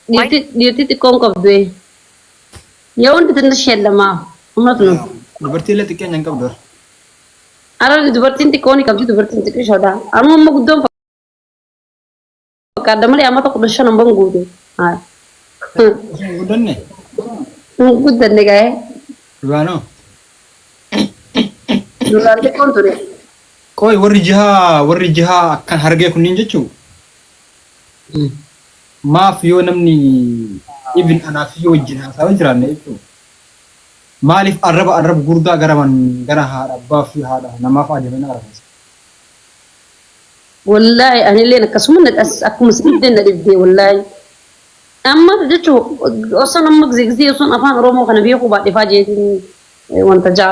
ديتي تكون قبضي يوم تتنشل لما ما تنو dubartii illee xiqqeen hin qabdu أنا دبرتين تكوني قبضي دبرتين تكش هذا أنا ما قدام فكر دمري أما تقول شنو بنقوله هاي guddanne قدام نجاي dhugaanoo دولار تكون تري qoy warri jihaa akkan hargee kunniin jechuu maaf yoo namni ibn anaaf yoo wajjin haasawaa jiraanne jechuu maaliif arraba gurdaa gara haadha abbaa fi haadha namaaf adeemanii argisiisa. والله أنا اللي نكسمنا أكون مسددنا للدي والله أما جتشو أصلا أما زي أصلا أفان رومو كان بيقو بعد فاجئ وانت جا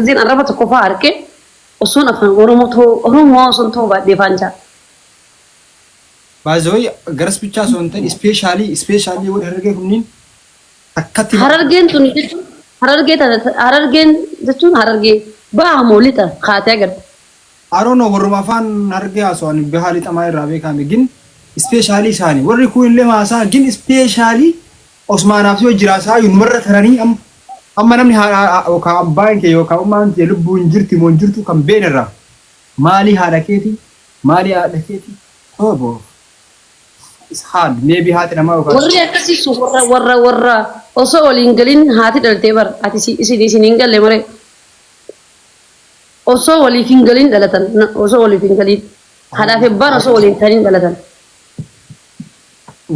زي أنا ربط كفار كي أصلا أفان رومو أصلا تو بعد فانجا Baazooyi garas bichaa osoo hin ta'in ispeeshaalii warri hargee kunniin akkatti harargeen tuni jechuun harargeen jechuun harargee ba'a moolita kaatee agarta. Aroonoo warruma afaan hargee haasawaan bihaalii xamaa irraa beekame gin ispeeshaalii isaanii warri kun illee maasaa gin ispeeshaalii Osmaanaaf yoo jiraasaa yuumarra taranii amma namni yookaan abbaan kee yookaan ummaan kee lubbuu hin jirti moo hin jirtu kan beenirraa maalii haadha keeti maalii haadha keeti hooboo. Ishad maybe haati nama yookaan warri akkasiisu warra osoo waliin galin haati dhaltee bar ati isin hin galle mare osoo waliif hin galin dhalatan osoo waliif hin galin haadhaaf abbaan osoo waliin ta'in dhalatan.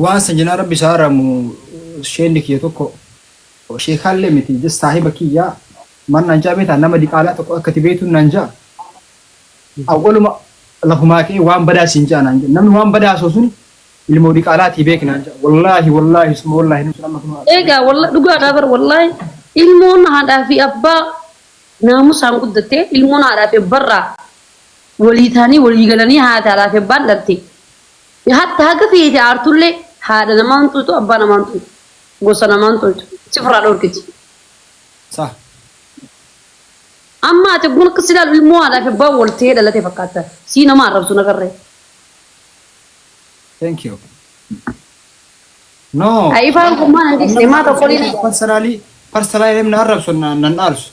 waan sanjinaa rabbi isaa ramu sheenni kiyya tokko sheekaallee miti jes saahiba kiyyaa man nanjaa beetaa nama diqaalaa tokko akkati beetuun nanjaa awwaluma lafumaa kee waan badaa siin jaa nanjaa namni waan badaa sosuni ilmoo diqaalaatii beeknaa wallahi suma wallahi nuti amma kuma eegaa wallahi dhugaadhaa bar wallahi ilmoon haadhaa fi abbaa naamusaan guddattee ilmoon haadhaa fi abbarraa walii ta'anii walii galanii haadhaa fi abbaan dhalte hatta haga feete aartullee haadha namaan tuutu abbaa namaan tuutu gosa namaan tuutu sifraa dhorkiti. Sa amma ati kun akka silaa ilmoo haadhaa fi abbaa wal ta'ee dhalate fakkaata sii nama arrabsu nagarree. thank you no Ai fa kuma nan dise ma to koli personally lemna arrabsu nan alsu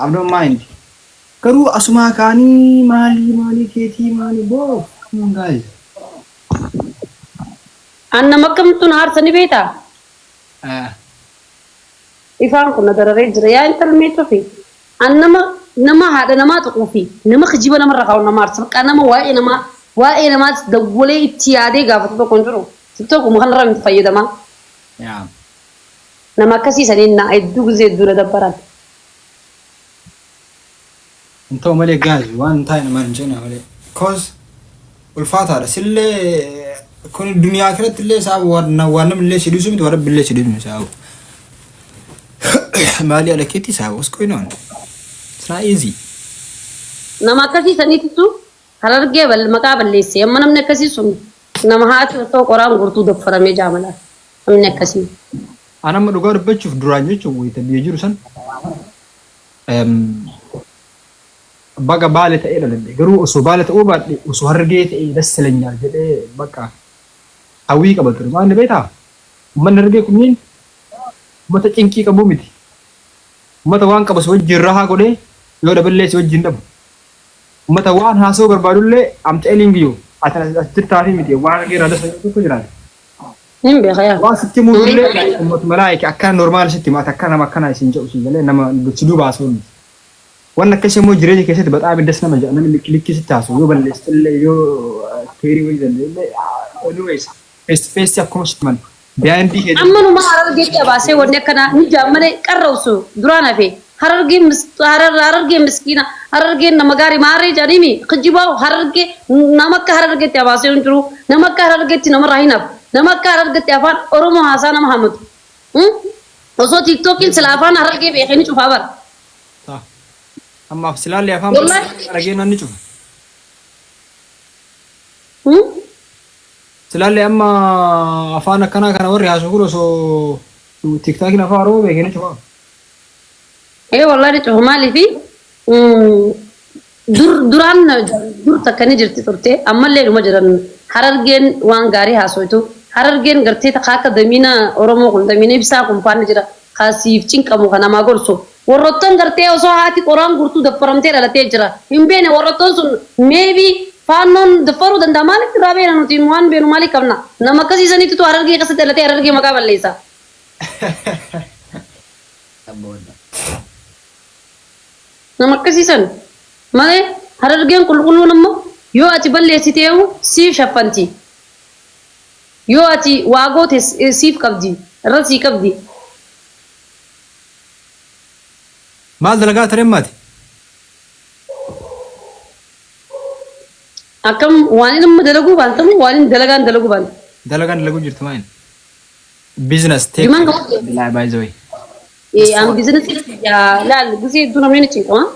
I don't mind karu asuma kani mali keti mali bo come on guys anna makam tun arsani beta ifan kunna darare jira ya intal meto fi annama nama hada nama to kufi nama khijiba nama rakaw nama arsa kana ma waa'ee namaas dawwalee itti yaadee gaafatu tokko hin jiru. Tokko kan irraa itti fayyadama. Nama akkasiisaniin na hedduu gisee dura dabbaran. Intoo malee gaazii waan taa'e nama hin jenne malee. Cause ulfaataadha. Sillee kun duniyaa kanatti illee isaa waan namni illee si dhiisu miti waan rabbi illee si dhiisu isaa. Maali ala keetti isaa what's going on? It's not easy. Nama akkasiisaniitu harargee maqaa balleessee amma namni akkasii sun nama haati osoo qoraan gurtuu doffaramee jaamala namni akkasii. Anamma dhugaa dubbachuuf duraan jechuun wayita biyya jiru san baga baale ta'ee dhaladhe garuu osoo baale ta'uu baadhe osoo hargee ta'ee dassalanyaa jedhee bakka hawwii qaba ture maal beektaa uummanni hargee kunniin uummata cinqii qabu miti uummata waan qabu si wajjin rahaa godhee yoo daballee si wajjin dhabu. Mata waan haasoo barbaadullee am telling you ati taafii miti waan geera dasa tokko jiraate. Nin beekaya. Waan sitti muullee ummatu malaayika akka normaal sitti mata akka nama akkana isin jedhu si galee nama si duuba haasoo. Waan akkasii immoo jireenya keessatti baxaa biddas nama jedha namni likki sitti haasoo yoo balleessitullee yoo teerii wayii danda'ellee anyways face akkuma sitti man. Behind the amma numa harargeetti abaasee wanni akkana ni jaammane qarrausu duraan hafee. harargee miskiina harargee nama gaarii maarree jedhimi kijibaa harargee nama akka harargeetti abaasee hin jiru nama akka harargeetti nama raahinaaf nama akka harargeetti afaan oromoo haasaa nama hamatu osoo tiktookiin sila afaan harargee beekanii cufaa bara. Ammaaf silaallee afaan harargee nanni cufa. Silaallee amma afaan akkanaa kana warri haasoo kun osoo tiktookiin afaan oromoo beekanii cufaa. والله رجعوا مالي في dur takka ni jirti turte amma illee dhuma jiran harargeen waan gaarii haasooytu harargeen gartee takka damina oromoo kun damina ibsaa kun faan jira kaasiif cinqamu kana ma gorso warroottan gartee osoo haati qoraan gurtuu daffaramtee dhalatee jira hin beene warroottan sun maybe faannoon daffaruu danda'a maaliif irraa beena nuti waan beenu maaliif qabna nama akkasiisanitti tu harargee keessatti dhalatee harargee maqaa balleessa. Nama akkasiisan malee harargeen qulqulluun ammoo yoo ati balleessitee siif shaffanti. Yoo ati waa goote siif qabdi irra sii qabdi. Maal dalagaa taremmaati? Akkam waan inni dalaguu baantamu waan inni dalagaan dalaguu baanta. Dalagaan dalaguu jirtu maal? Business take. Gimana kamu? Lah by the way. Ang business ya laal gisi itu namanya cingkong.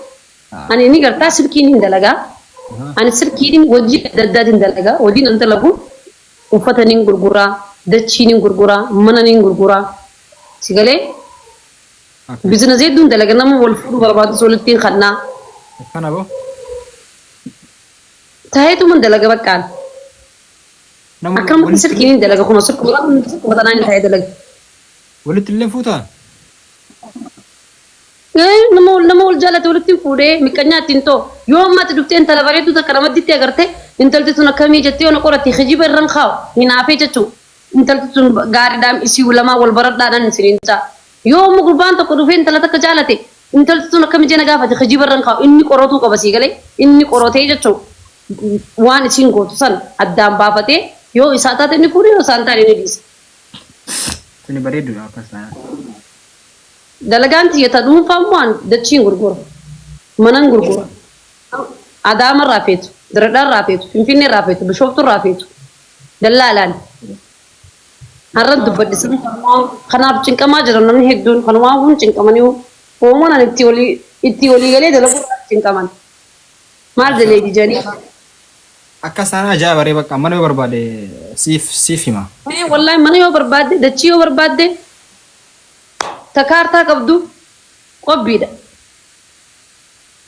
Ani ini kertas sirkin ini dalaga. Ani sirkin wajib dadadin dalaga. Wajib nanti lagu. Ufatanin gurgura, dachinin gurgura, mananin gurgura. Sigale? Business itu dalaga nama wolfu berbatu solitin karena. Kan apa? Saya itu mendalaga bakal. Akan sirkin dalaga kono sirkuran sirkuran saya dalaga. Boleh tulen futa? nama jalan tulitin fude mikanya tinto yo mat duften talabare tu takara madite agarte intalti tuna kami jatti ona qorati khijiber ran khaw hina afi chachu intalti tun gari dam isi ulama wal barad danan sirinta yo mugulban to kudufen talata kajalate intalti tuna kami jena gafati khijiber ran khaw inni qorotu ko basi gale inni qorote chachu wan isin go tusan addam bafate yo isata tani furi yo santa ni dis tuni baredu apa sana dalaganti yata dum famwan dachin gurgur manan gurgur adama rafetu dradar rafetu finfinne rafetu bishoftu rafetu dalalan haran dubadis khanab cinkama jaran heddun khanwa hun cinkamani o mona itti oli gale dalagu cinkaman mal dele di jani akasana aja bare bakka mano barbade sifima wallahi mano yo barbade dachi yo barbade تكارتا قبضو قبيدا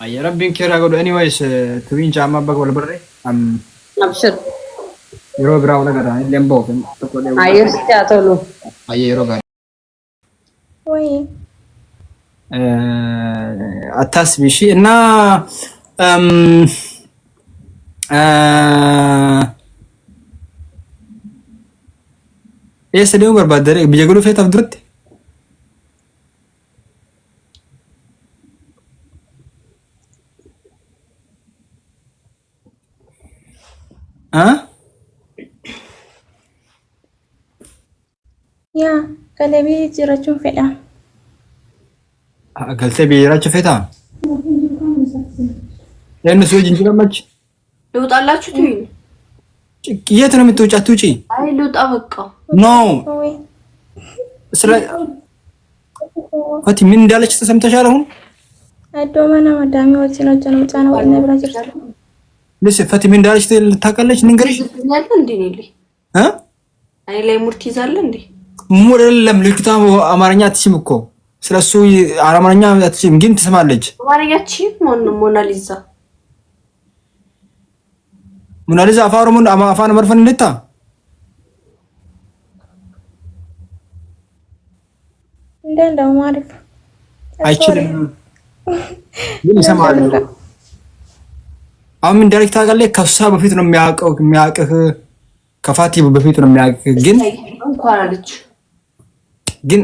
يا ربي كيرا قولوا anyways توين جامع بق ولا بري ام ابشر يرو غرا ولا غرا اللي مبو اير سياتولو اي يرو غرا وي اتاس بشي انا ايه سديو بربادري بيقولوا في تفدرت يا قلبي جرجو فدا قلت بيراچ فتا لانه سوي جنجي لماچ ልውጣላችሁ ትይኝ የት ነው የምትወጫት? ውጪ። አይ ልውጣ በቃ ኖ ስለ ፈቲ ምን እንዳለች ተሰምተሻል? አሁን አዶማና ማዳሚ ወጭ ነው ጫና ወጭ ነብራ ጀርታ ለሴ ፈቲ ምን እንዳለች ልታቀለች ንገርሽ ያለ እንዴ ነኝ አይ ላይ ሙርት ይዛለ እንዴ ሙር የለም ልክታ አማርኛ አትችም እኮ ስለሱ አማርኛ አትችም ግን ትሰማለች። አማርኛ አትችም ሞናሊዛ ሞናሊዛ አፋሩን አፋን መርፈን እንድታ እንደው ማሪፍ አይችልም ምን ይሰማል? አሁን ምን ዳይሬክት ታውቃለህ? ከሷ በፊት ነው የሚያውቅህ ከፋቲ በፊት ነው የሚያውቅህ ግን እንኳን አለች ግን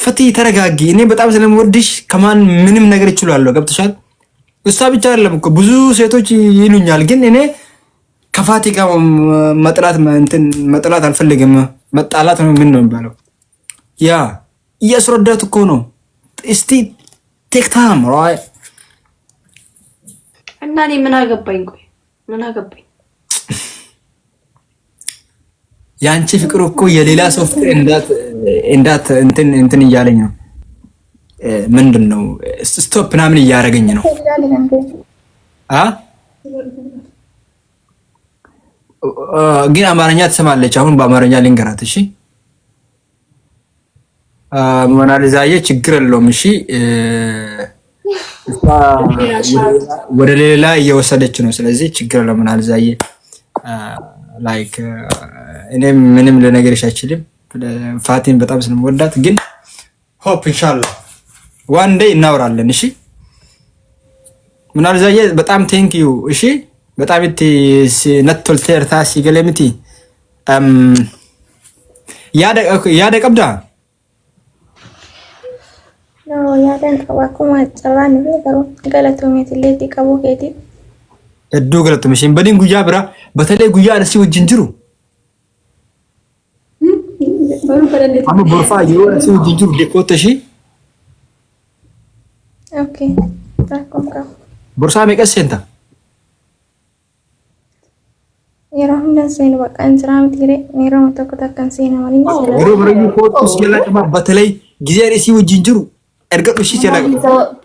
ፈቲ ተረጋጊ። እኔ በጣም ስለምወድሽ ከማን ምንም ነገር ይችላል። ገብተሻል? እሷ ብቻ አይደለም እኮ ብዙ ሴቶች ይሉኛል። ግን እኔ ከፋቲ ጋር መጥላት አልፈልግም። መጣላት ነው ምን ነው የሚባለው? ያ እያስረዳት እኮ ነው። እስቲ ቴክ ታይም ራይት እና እኔ ምን አገባኝ? ቆይ ምን አገባኝ? ያንቺ ፍቅር እኮ የሌላ ሰው ፍቅር እንዳት እንትን እያለኝ ነው። ምንድነው ስቶፕ ምናምን እያደረገኝ ነው። ግን አማርኛ ትሰማለች። አሁን በአማርኛ ልንገራት። እሺ ሞናሊዛዬ ችግር የለውም። እሺ ወደ ሌላ እየወሰደች ነው። ስለዚህ ችግር የለውም ሞናሊዛዬ ላይክ እኔ ምንም ልነግርሽ አይችልም። ፋቲን በጣም ስለምወዳት ግን ሆፕ ኢንሻአላህ ዋን ዴይ እናወራለን። እሺ ምናል ዛዬ በጣም ቴንክ ዩ። እሺ በጣም እቲ ነቶል ተርታ ሲገለምቲ ያደ ቀብዳ ነው ያደን ቀባኩማ ጨራን ቢገሩ ገለቶሜት ለቲ ቀቡ ኬቲ እዱ ገለቶሜሽን በዲን ጉያ ብራ በተለይ ጉያ አለሲ ወጅንጅሩ አሙ ቦርፋ ይወራ ሲ ወጅንጅሩ ዲኮተሺ ኦኬ ታቆምካ ቦርሳ መቀሰንታ የራሁን ደንሰኝ በቃ እንስራም ትግሬ ኔሮ ተከታከን ሲና ማለት ነው ወሮ ወሮ ፎቶ ሲላቀማ በተለይ ጊዜ አለሲ ወጅንጅሩ እርግጥ እሺ ሲላቀ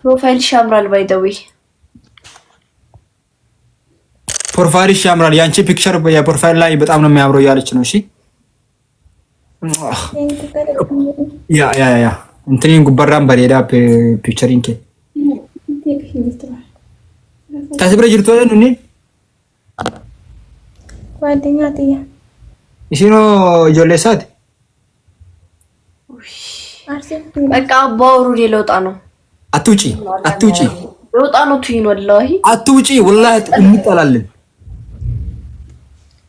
ፕሮፋይልሽ ያምራል ባይደዊ ፕሮፋይልሽ ያምራል ያንቺ ፒክቸር የፕሮፋይል ላይ በጣም ነው የሚያምረው ያለች ነው። እሺ ያ እንትኔን ጉበራም በሌዳ ፒክቸሪንግ ታስብረ ጅርቶ ነው ጓደኛ ትያ እሺ ነው ጆሌሳት በቃ ባውሩ ሊለውጣ ነው። አትውጪ ለውጣ ነው ትይን ወላሂ አትውጪ ወላሂ እንጠላለን።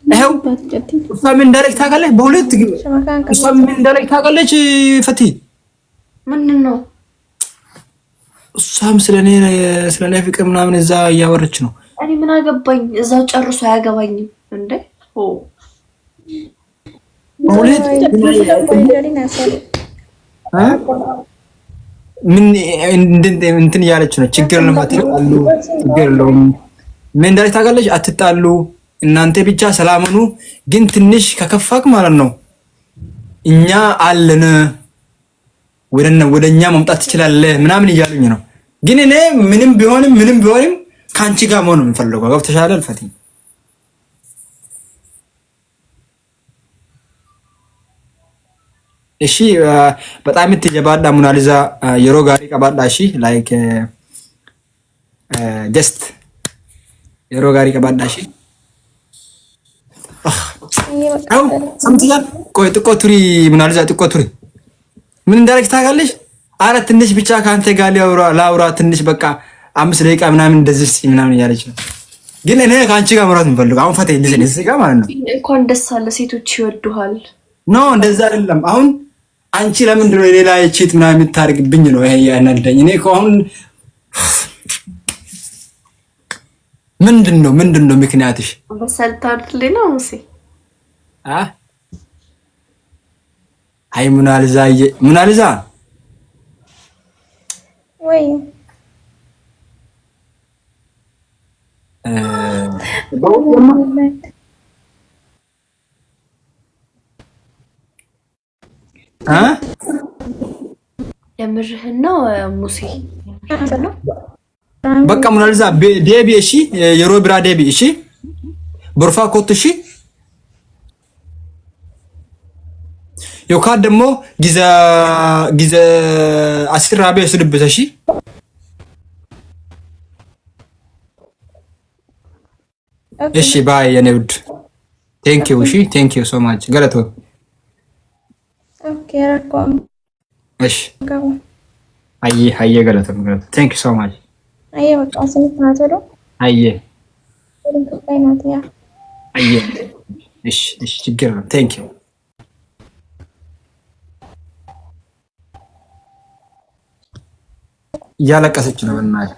ይሄው እሷ ምን እንዳለች ታውቃለች? በሁለት ግን እሷ ምን እንዳለች ታውቃለች? ፈቲ ምንድነው? እሷም ስለኔ ፍቅር ምናምን እዛ እያወረች ነው። እኔ ምን አገባኝ? እዛው ጨርሶ አያገባኝም እንዴ? በሁለት ምን እንትን እያለች ነው። ችግር ለማትጣሉ ችግር የለውም። ምን እንዳለች ታውቃለች? አትጣሉ እናንተ ብቻ ሰላም ሁኑ፣ ግን ትንሽ ከከፋክ ማለት ነው እኛ አለን ወደኛ መምጣት ትችላለህ ምናምን እያሉኝ ነው። ግን እኔ ምንም ቢሆንም ካንቺ ጋር መሆን ነው የምፈልገው። ገብተሻል አልፈቲ? እሺ በጣም ትጀባዳ ሙናሊዛ የሮ ጋሪ ቀባዳ እሺ ላይክ ጀስት የሮ ጋሪ ቀባዳ እሺ አው ሰምተኛ ቆይ ጥቆ ቱሪ ሙናሊዛ ጥቆ ቱሪ ምን እንዳለች ታውቃለች? አረ ትንሽ ብቻ ካንተ ጋር ላውራ ትንሽ በቃ 5 ደቂቃ ምናምን እንደዚህ ምናምን እያለች ነው። ግን እኔ ካንቺ ጋር ማውራት የምፈልገው አሁን ፈቴ እንደዚህ ጋር ማለት ነው። እንኳን ደስ አለ ሴቶች ይወዱሃል። ኖ እንደዛ አይደለም። አሁን አንቺ ለምንድን ነው ሌላ ቺት ምናምን የምታርግብኝ ነው ይሄ ያናደኝ። እኔ እኮ አሁን ምንድነው ምክንያትሽ? በሰልታልኝ ነው ሙሴ አይ ሙናሊዛ ወይ የምርህን ነው ሙሴ? በቃ ሙናሊዛ ዴቢ እሺ የሮብራ ዴቢ እሺ ቦርፋ ኮት እሺ የውካት ደግሞ ጊዜ አስራቤ ስልብት እሺ እሺ ባይ የኔ ውድ ቴንክ ዩ እሺ ቴንክ ዩ ሶ ማች ገለቶ ኦኬ ረኮም እሺ አየ ገለቶ ቴንክ ዩ ሶ ማች አየ በቃ ስንታተሎ አየ ልንከፋይናት ያ አየ እሺ ችግር ነው ቴንክ ዩ እያለቀሰች ነው በእናትህ